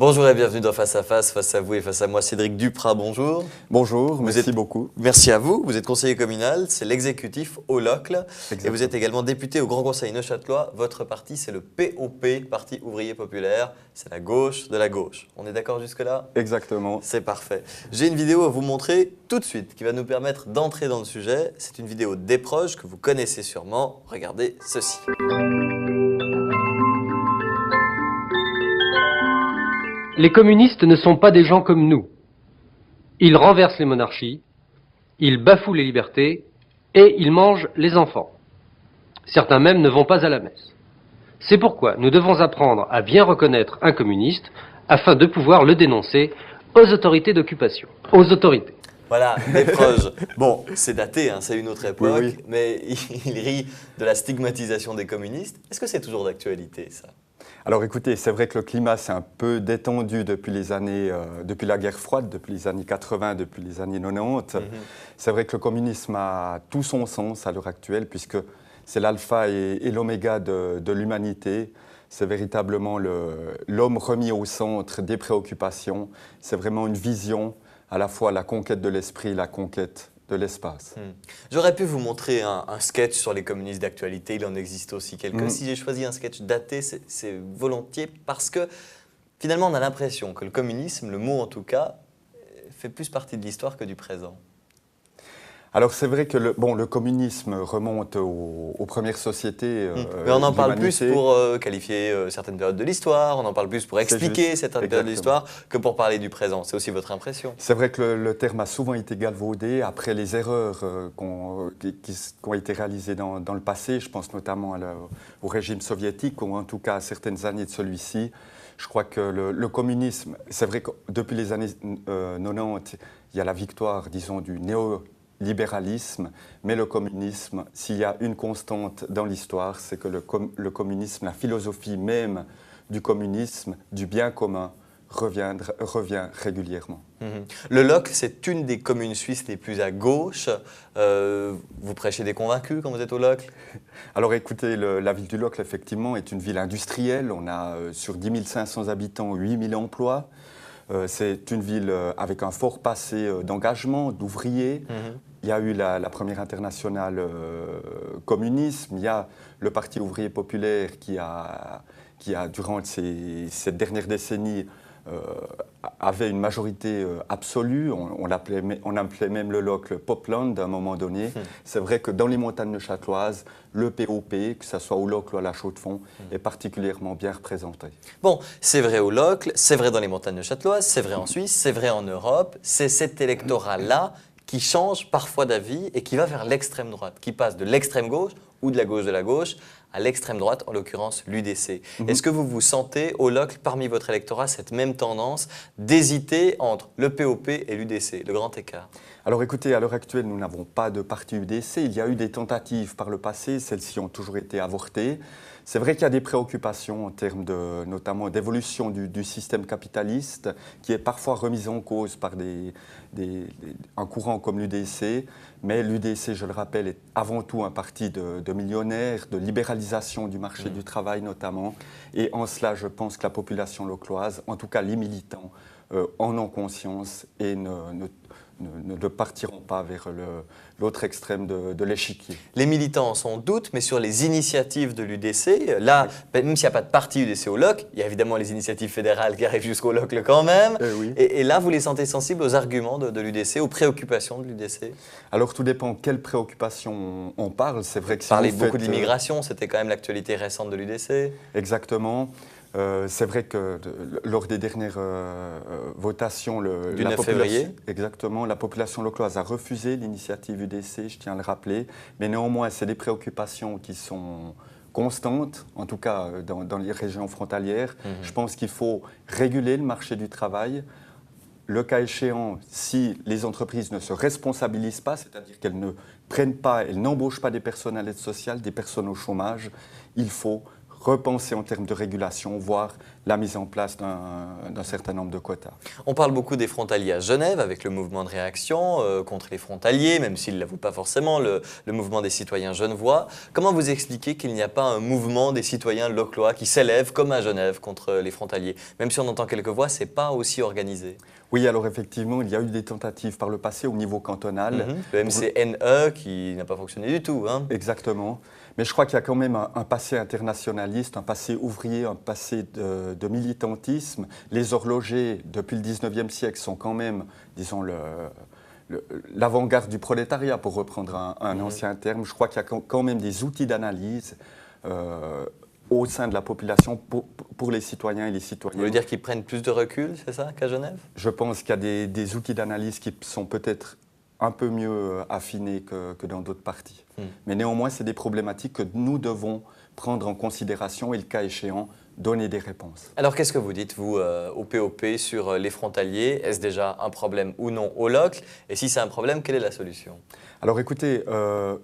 Bonjour et bienvenue dans Face à Face. Face à vous et face à moi, Cédric Duprat, bonjour. Bonjour, merci beaucoup. Merci à vous. Vous êtes conseiller communal, c'est l'exécutif au Locle. Et vous êtes également député au Grand Conseil neuchâtelois. Votre parti, c'est le POP, Parti Ouvrier Populaire. C'est la gauche de la gauche. On est d'accord jusque-là? Exactement. C'est parfait. J'ai une vidéo à vous montrer tout de suite qui va nous permettre d'entrer dans le sujet. C'est une vidéo des proches que vous connaissez sûrement. Regardez ceci. Les communistes ne sont pas des gens comme nous. Ils renversent les monarchies, ils bafouent les libertés et ils mangent les enfants. Certains même ne vont pas à la messe. C'est pourquoi nous devons apprendre à bien reconnaître un communiste afin de pouvoir le dénoncer aux autorités d'occupation. Aux autorités. Voilà, des proches. Bon, c'est daté, hein, c'est une autre époque, Oui. mais il rit de la stigmatisation des communistes. Est-ce que c'est toujours d'actualité, ça? Alors écoutez, c'est vrai que le climat s'est un peu détendu depuis les années, depuis la guerre froide, depuis les années 80, depuis les années 90. C'est vrai que le communisme a tout son sens à l'heure actuelle, puisque c'est l'alpha et l'oméga de l'humanité. C'est véritablement l'homme remis au centre des préoccupations. C'est vraiment une vision, à la fois la conquête de l'esprit, la conquête de l'espace. J'aurais pu vous montrer un sketch sur les communistes d'actualité, il en existe aussi quelques. Si j'ai choisi un sketch daté, c'est volontiers parce que finalement on a l'impression que le communisme, le mot en tout cas, fait plus partie de l'histoire que du présent. Alors c'est vrai que le communisme remonte aux premières sociétés. Mais on en parle d'humanité. plus pour qualifier certaines périodes de l'histoire, on en parle plus pour expliquer certaines périodes de l'histoire que pour parler du présent. C'est aussi votre impression? C'est vrai que le terme a souvent été galvaudé après les erreurs qui ont été réalisées dans le passé. Je pense notamment au régime soviétique ou en tout cas à certaines années de celui-ci. Je crois que le communisme, c'est vrai que depuis les années 90, il y a la victoire, disons, du néolibéralisme, mais le communisme, s'il y a une constante dans l'histoire, c'est que le communisme, la philosophie même du communisme, du bien commun, revient régulièrement. Le Locle, c'est une des communes suisses les plus à gauche. Vous prêchez des convaincus quand vous êtes au Locle? Alors écoutez, la ville du Locle, effectivement, est une ville industrielle. On a sur 10 500 habitants, 8 000 emplois. C'est une ville avec un fort passé d'engagement, d'ouvriers. Il y a eu la première internationale communisme. Il y a le Parti ouvrier populaire qui a durant cette dernière décennie, avait une majorité absolue. On appelait même le Locle Popland à un moment donné. C'est vrai que dans les montagnes neuchâteloises, le POP, que ce soit au Locle ou à la Chaux-de-Fonds, est particulièrement bien représenté. Bon, c'est vrai au Locle, c'est vrai dans les montagnes neuchâteloises, c'est vrai en Suisse, c'est vrai en Europe. C'est cet électorat-là qui change parfois d'avis et qui va vers l'extrême droite, qui passe de l'extrême gauche ou de la gauche à l'extrême droite, en l'occurrence l'UDC. Est-ce que vous vous sentez au Locle, parmi votre électorat, cette même tendance d'hésiter entre le POP et l'UDC, le grand écart? Alors écoutez, à l'heure actuelle, nous n'avons pas de parti UDC. Il y a eu des tentatives par le passé, celles-ci ont toujours été avortées. C'est vrai qu'il y a des préoccupations en termes notamment d'évolution du système capitaliste qui est parfois remise en cause par un courant comme l'UDC. Mais l'UDC, je le rappelle, est avant tout un parti de millionnaires, de libéralisation du marché du travail notamment. Et en cela, je pense que la population localoise, en tout cas les militants, en ont conscience et ne partiront pas vers l'autre extrême de l'échiquier. Les militants sans doute, mais sur les initiatives de l'UDC, là, même s'il n'y a pas de parti UDC au Locle, il y a évidemment les initiatives fédérales qui arrivent jusqu'au Locle quand même. Oui. Et là, vous les sentez sensibles aux arguments de l'UDC, aux préoccupations de l'UDC? Alors tout dépend quelles préoccupations on parle. C'est vrai que si Parler vous beaucoup faites, de l'immigration, c'était quand même l'actualité récente de l'UDC. Exactement. C'est vrai que lors des dernières votations, du 9 février, exactement, la population localoise a refusé l'initiative UDC, je tiens à le rappeler, mais néanmoins, c'est des préoccupations qui sont constantes, en tout cas dans les régions frontalières. Je pense qu'il faut réguler le marché du travail. Le cas échéant, si les entreprises ne se responsabilisent pas, c'est-à-dire qu'elles ne prennent pas, elles n'embauchent pas des personnes à l'aide sociale, des personnes au chômage, il faut repenser en termes de régulation, voire la mise en place d'un certain nombre de quotas. On parle beaucoup des frontaliers à Genève avec le mouvement de réaction contre les frontaliers, même s'ils ne l'avouent pas forcément, le mouvement des citoyens genevois. Comment vous expliquez qu'il n'y a pas un mouvement des citoyens localois qui s'élève comme à Genève contre les frontaliers? Même si on entend quelques voix, ce n'est pas aussi organisé. Oui, alors effectivement, il y a eu des tentatives par le passé au niveau cantonal. Le MCNE qui n'a pas fonctionné du tout. Hein. Exactement. Mais je crois qu'il y a quand même un passé internationaliste, un passé ouvrier, un passé de militantisme. Les horlogers, depuis le 19e siècle, sont quand même, disons, l'avant-garde du prolétariat, pour reprendre un ancien terme. Je crois qu'il y a quand même des outils d'analyse au sein de la population pour les citoyens et les citoyennes. Vous voulez dire qu'ils prennent plus de recul, c'est ça, qu'à Genève? Je pense qu'il y a des outils d'analyse qui sont peut-être un peu mieux affinés que dans d'autres parties. Mais néanmoins, c'est des problématiques que nous devons prendre en considération et, le cas échéant, donner des réponses. Alors, qu'est-ce que vous dites, vous, au POP, sur les frontaliers? Est-ce déjà un problème ou non au local? Et si c'est un problème, quelle est la solution? Alors écoutez,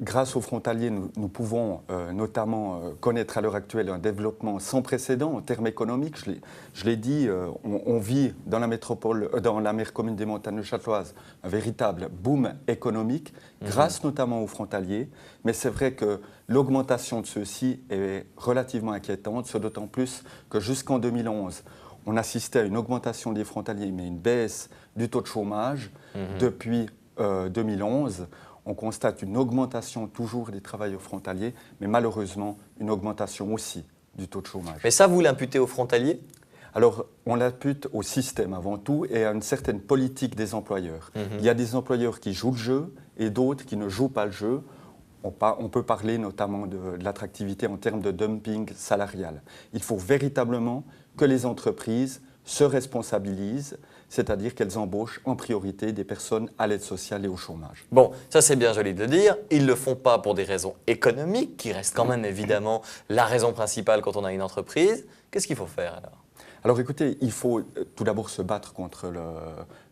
grâce aux frontaliers, nous pouvons notamment connaître à l'heure actuelle un développement sans précédent en termes économiques. Je l'ai dit, on vit dans la métropole, dans la mère commune des montagnes châteloises, un véritable boom économique, grâce notamment aux frontaliers. Mais c'est vrai que l'augmentation de ceux-ci est relativement inquiétante, ce d'autant plus que jusqu'en 2011, on assistait à une augmentation des frontaliers, mais une baisse du taux de chômage. Depuis 2011, on constate une augmentation toujours des travailleurs frontaliers, mais malheureusement une augmentation aussi du taux de chômage. Mais ça, vous l'imputez aux frontaliers? Alors, on l'impute au système avant tout et à une certaine politique des employeurs. Il y a des employeurs qui jouent le jeu et d'autres qui ne jouent pas le jeu. On peut parler notamment de l'attractivité en termes de dumping salarial. Il faut véritablement que les entreprises se responsabilisent, c'est-à-dire qu'elles embauchent en priorité des personnes à l'aide sociale et au chômage. Bon, ça c'est bien joli de le dire. Ils ne le font pas pour des raisons économiques, qui restent quand même évidemment la raison principale quand on a une entreprise. Qu'est-ce qu'il faut faire alors? Alors écoutez, il faut tout d'abord se battre contre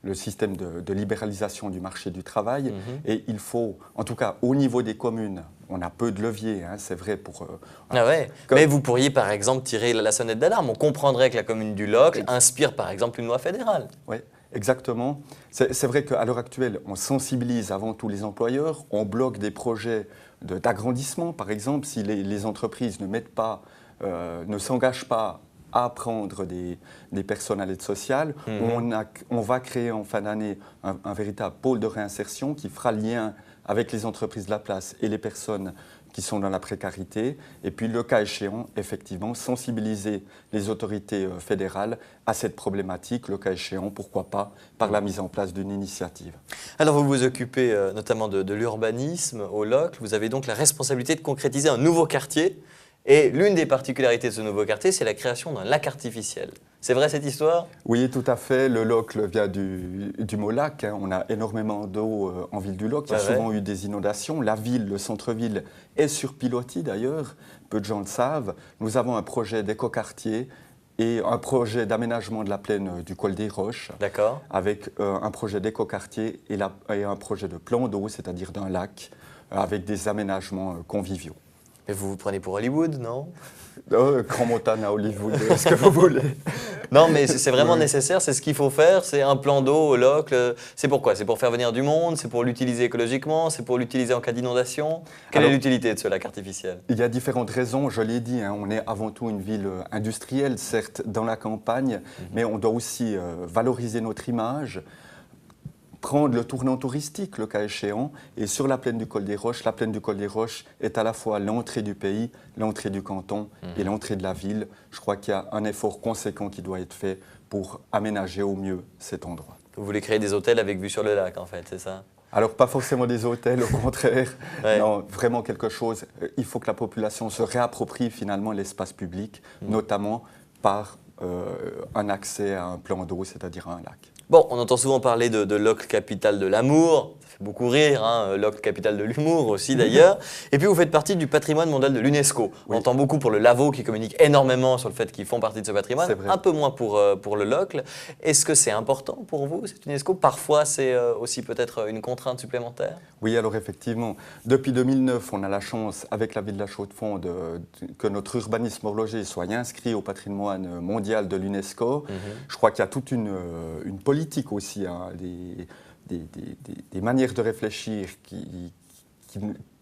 le système de libéralisation du marché du travail. Et il faut, en tout cas au niveau des communes, on a peu de leviers, hein, c'est vrai pour... Ah ouais. Mais vous pourriez par exemple tirer la sonnette d'alarme. On comprendrait que la commune du Locle inspire par exemple une loi fédérale. Oui, exactement. C'est vrai qu'à l'heure actuelle, on sensibilise avant tout les employeurs, on bloque des projets d'agrandissement. Par exemple, si les entreprises ne mettent pas, ne s'engagent pas à prendre des personnes à l'aide sociale, on va créer en fin d'année un véritable pôle de réinsertion qui fera lien avec les entreprises de la place et les personnes qui sont dans la précarité. Et puis, le cas échéant, effectivement, sensibiliser les autorités fédérales à cette problématique, le cas échéant, pourquoi pas, par la mise en place d'une initiative. Alors, vous vous occupez notamment de l'urbanisme au Locle. Vous avez donc la responsabilité de concrétiser un nouveau quartier. Et l'une des particularités de ce nouveau quartier, c'est la création d'un lac artificiel. C'est vrai cette histoire? Oui, tout à fait. Le Locle vient du mot lac. Hein. On a énormément d'eau en ville du Locle. Il y a souvent eu des inondations. La ville, le centre-ville, est surpiloté d'ailleurs. Peu de gens le savent. Nous avons un projet d'écoquartier et un projet d'aménagement de la plaine du col des Roches. D'accord. Avec un projet d'écoquartier et un projet de plan d'eau, c'est-à-dire d'un lac, avec des aménagements conviviaux. Mais vous vous prenez pour Hollywood, non? Grand Montana, Hollywood, ce que vous voulez. Non, mais c'est vraiment nécessaire, c'est ce qu'il faut faire, c'est un plan d'eau au Locle. C'est pourquoi? C'est pour faire venir du monde, c'est pour l'utiliser écologiquement, c'est pour l'utiliser en cas d'inondation? Quelle est l'utilité de ce lac artificiel? Il y a différentes raisons, je l'ai dit, hein, on est avant tout une ville industrielle, certes dans la campagne, mais on doit aussi valoriser notre image, prendre le tournant touristique, le cas échéant, et sur la plaine du col des Roches, la plaine du col des Roches est à la fois l'entrée du pays, l'entrée du canton et l'entrée de la ville. Je crois qu'il y a un effort conséquent qui doit être fait pour aménager au mieux cet endroit. Vous voulez créer des hôtels avec vue sur le lac, en fait, c'est ça? Alors, pas forcément des hôtels, au contraire. Non, vraiment quelque chose. Il faut que la population se réapproprie finalement l'espace public, notamment par un accès à un plan d'eau, c'est-à-dire à un lac. Bon, on entend souvent parler de Locle, capitale de l'amour. Ça fait beaucoup rire, hein, Locle, capitale de l'humour aussi d'ailleurs. Et puis vous faites partie du patrimoine mondial de l'UNESCO. On Oui. entend beaucoup pour le Lavaux qui communique énormément sur le fait qu'ils font partie de ce patrimoine, C'est vrai. un peu moins pour le Locle. Est-ce que c'est important pour vous, cette UNESCO? Parfois, c'est aussi peut-être une contrainte supplémentaire? Oui, alors effectivement, depuis 2009, on a la chance, avec la ville de la Chaux-de-Fonds, que notre urbanisme horloger soit inscrit au patrimoine mondial de l'UNESCO. Je crois qu'il y a toute une politique aussi, hein, des manières de réfléchir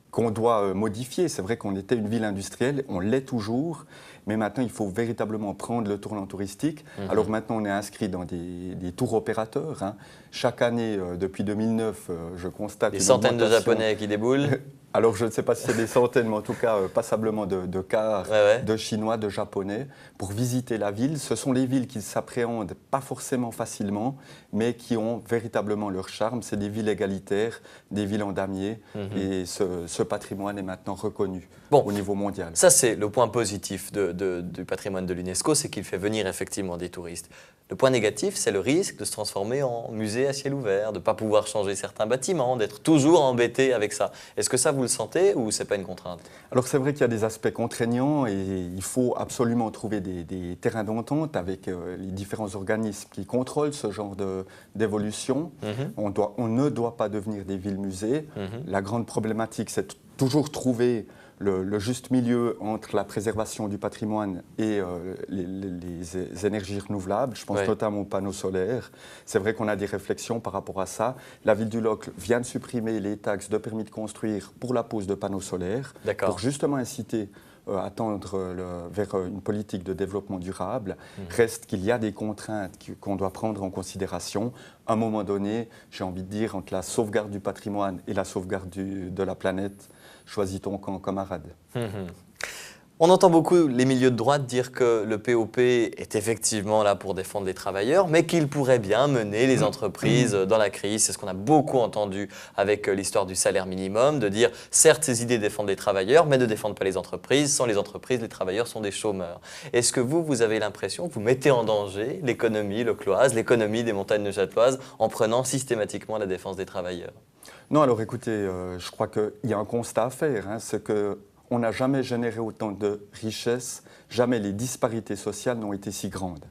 qu'on doit modifier. C'est vrai qu'on était une ville industrielle, on l'est toujours, mais maintenant il faut véritablement prendre le tournant touristique. Alors maintenant on est inscrit dans des tours opérateurs, hein. Chaque année, depuis 2009, je constate Des une centaines de augmentation. Japonais qui déboulent. Alors je ne sais pas si c'est des centaines, mais en tout cas passablement de cars, Ouais. de Chinois, de Japonais, pour visiter la ville. Ce sont les villes qui s'appréhendent pas forcément facilement, mais qui ont véritablement leur charme. C'est des villes égalitaires, des villes en damier, et ce patrimoine est maintenant reconnu au niveau mondial. Ça, c'est le point positif du patrimoine de l'UNESCO, c'est qu'il fait venir effectivement des touristes. Le point négatif, c'est le risque de se transformer en musée à ciel ouvert, de ne pas pouvoir changer certains bâtiments, d'être toujours embêté avec ça. Est-ce que ça, vous le sentez ou ce n'est pas une contrainte? Alors c'est vrai qu'il y a des aspects contraignants et il faut absolument trouver des terrains d'entente avec les différents organismes qui contrôlent ce genre d'évolution. On ne doit pas devenir des villes-musées. La grande problématique, c'est toujours trouver le juste milieu entre la préservation du patrimoine et les énergies renouvelables. Je pense notamment aux panneaux solaires. C'est vrai qu'on a des réflexions par rapport à ça. La ville du Locle vient de supprimer les taxes de permis de construire pour la pose de panneaux solaires, pour justement inciter à tendre vers une politique de développement durable. Reste qu'il y a des contraintes qu'on doit prendre en considération. À un moment donné, j'ai envie de dire, entre la sauvegarde du patrimoine et la sauvegarde de la planète, choisis ton camp, camarade. On entend beaucoup les milieux de droite dire que le POP est effectivement là pour défendre les travailleurs, mais qu'il pourrait bien mener les entreprises dans la crise. C'est ce qu'on a beaucoup entendu avec l'histoire du salaire minimum, de dire certes ces idées défendent les travailleurs, mais ne défendent pas les entreprises. Sans les entreprises, les travailleurs sont des chômeurs. Est-ce que vous avez l'impression que vous mettez en danger l'économie locloise, l'économie des montagnes neuchâteloises, en prenant systématiquement la défense des travailleurs? Non, alors écoutez, je crois qu'il y a un constat à faire, hein, c'est qu'on n'a jamais généré autant de richesses, jamais les disparités sociales n'ont été si grandes.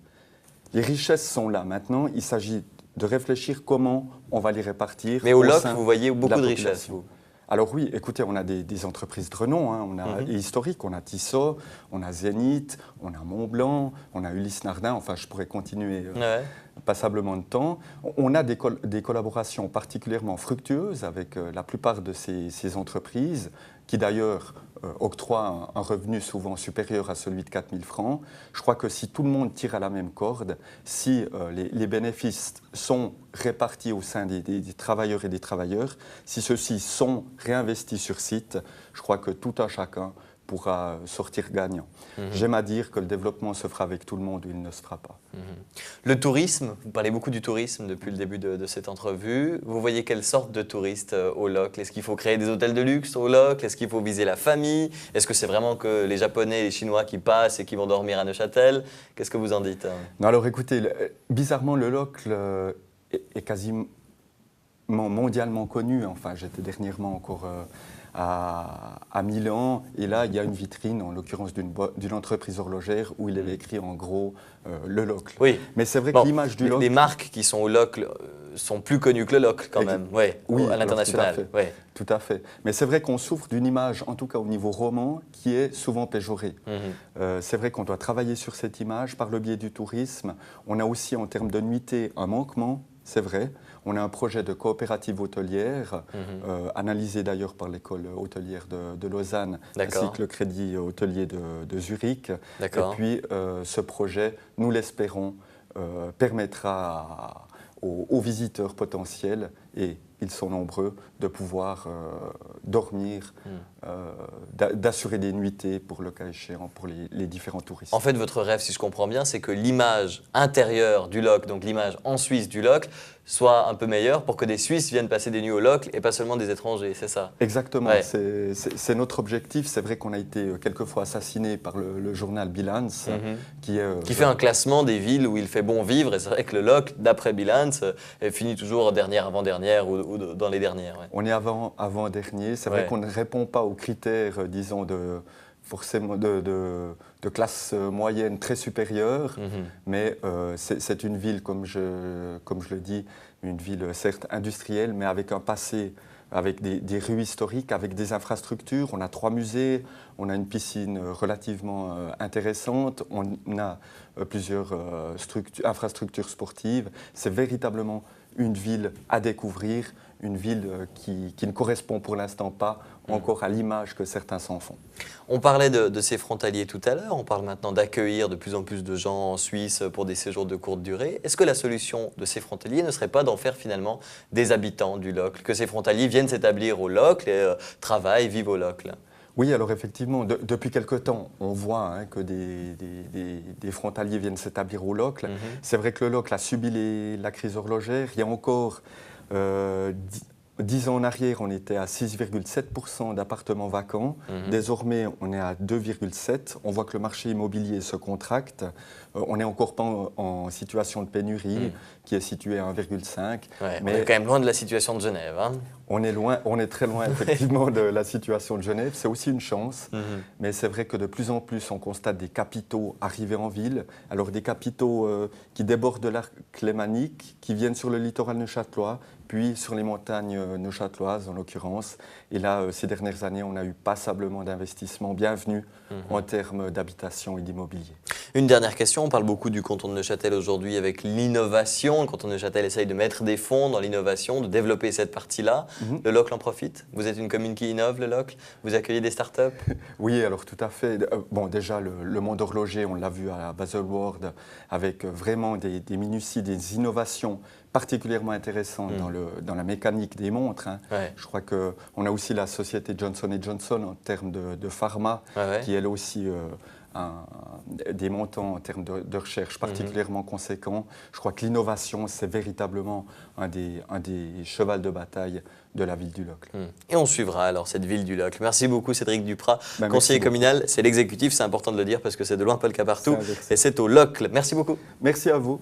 Les richesses sont là maintenant, il s'agit de réfléchir comment on va les répartir. Mais au Locle, vous voyez beaucoup de richesses, vous? Alors oui, écoutez, on a des entreprises de renom, hein, et historiques, on a Tissot, on a Zénith, on a Montblanc, on a Ulysse Nardin, enfin je pourrais continuer passablement de temps. On a des collaborations particulièrement fructueuses avec la plupart de ces entreprises, qui d'ailleurs octroient un revenu souvent supérieur à celui de 4 000 francs. Je crois que si tout le monde tire à la même corde, si les bénéfices sont répartis au sein des travailleurs et des travailleurs, si ceux-ci sont réinvestis sur site, je crois que tout un chacun pourra sortir gagnant. J'aime à dire que le développement se fera avec tout le monde ou il ne se fera pas. Le tourisme, vous parlez beaucoup du tourisme depuis le début de cette entrevue. Vous voyez quelle sorte de touristes au Locle? Est-ce qu'il faut créer des hôtels de luxe au Locle? Est-ce qu'il faut viser la famille? Est-ce que c'est vraiment que les Japonais et les Chinois qui passent et qui vont dormir à Neuchâtel? Qu'est-ce que vous en dites? Non, alors écoutez, bizarrement le Locle est quasiment mondialement connu. Enfin, j'étais dernièrement encore à Milan, et là, il y a une vitrine, en l'occurrence d'une entreprise horlogère, où il est écrit en gros le Locle. Oui. Mais c'est vrai que l'image du Locle... Les marques qui sont au Locle sont plus connues que le Locle, quand même, oui, à l'international. Tout à fait. Mais c'est vrai qu'on souffre d'une image, en tout cas au niveau roman, qui est souvent péjorée. C'est vrai qu'on doit travailler sur cette image par le biais du tourisme. On a aussi, en termes de nuitées, un manquement, c'est vrai. On a un projet de coopérative hôtelière, analysé d'ailleurs par l'école hôtelière de Lausanne, ainsi que le crédit hôtelier de Zurich. Et puis ce projet, nous l'espérons, permettra aux visiteurs potentiels, et ils sont nombreux, de pouvoir dormir d'assurer des nuitées pour le cas échéant pour les différents touristes. En fait, votre rêve, si je comprends bien, c'est que l'image intérieure du Locle, donc l'image en Suisse du Locle, soit un peu meilleure pour que des Suisses viennent passer des nuits au Locle et pas seulement des étrangers, c'est ça? Exactement, Ouais. c'est notre objectif. C'est vrai qu'on a été quelquefois assassiné par le journal Bilanz, qui Fait un classement des villes où il fait bon vivre, et c'est vrai que le Locle, d'après Bilanz, finit toujours dernière, avant-dernière ou dans les dernières. Ouais. On est avant-dernier. C'est vrai qu'on ne répond pas aux critères, disons, forcément de classe moyenne très supérieure, mais c'est une ville, comme je le dis, une ville certes industrielle, mais avec un passé, avec des rues historiques, avec des infrastructures. On a 3 musées, on a une piscine relativement intéressante, on a plusieurs infrastructures sportives. C'est véritablement une ville à découvrir, une ville qui ne correspond pour l'instant pas encore à l'image que certains s'en font. On parlait de ces frontaliers tout à l'heure, on parle maintenant d'accueillir de plus en plus de gens en Suisse pour des séjours de courte durée. Est-ce que la solution de ces frontaliers ne serait pas d'en faire finalement des habitants du Locle, que ces frontaliers viennent s'établir au Locle et travaillent, vivent au Locle? Oui, alors effectivement, depuis quelque temps, on voit que des frontaliers viennent s'établir au Locle. C'est vrai que le Locle a subi la crise horlogère. Il y a encore 10 ans en arrière, on était à 6,7% d'appartements vacants. Désormais, on est à 2,7%. On voit que le marché immobilier se contracte. On n'est encore pas en situation de pénurie, qui est située à 1,5%. Ouais, mais on est quand même loin de la situation de Genève. Hein. On est très loin effectivement de la situation de Genève. C'est aussi une chance, mais c'est vrai que de plus en plus, on constate des capitaux arriver en ville. Alors des capitaux qui débordent de l'arc lémanique, qui viennent sur le littoral neuchâtelois, puis sur les montagnes neuchâteloises en l'occurrence. Et là, ces dernières années, on a eu passablement d'investissements bienvenus en termes d'habitation et d'immobilier. Une dernière question, on parle beaucoup du canton de Neuchâtel aujourd'hui avec l'innovation. Le canton de Neuchâtel essaye de mettre des fonds dans l'innovation, de développer cette partie-là. Le Locle en profite? Vous êtes une commune qui innove, le Locle? Vous accueillez des startups? Oui, alors tout à fait. Bon, déjà, le monde horloger, on l'a vu à Baselworld, avec vraiment des minuties, des innovations particulièrement intéressantes dans la mécanique des montres. Ouais. Je crois qu'on a aussi la société Johnson & Johnson en termes de pharma, qui elle aussi des montants en termes de recherche particulièrement conséquents. Je crois que l'innovation, c'est véritablement un des chevals de bataille de la ville du Locle. Et on suivra alors cette ville du Locle. Merci beaucoup Cédric Duprat, Ben, conseiller communal. C'est l'exécutif, c'est important de le dire parce que c'est de loin pas le cas partout. Et c'est au Locle. Merci beaucoup. Merci à vous.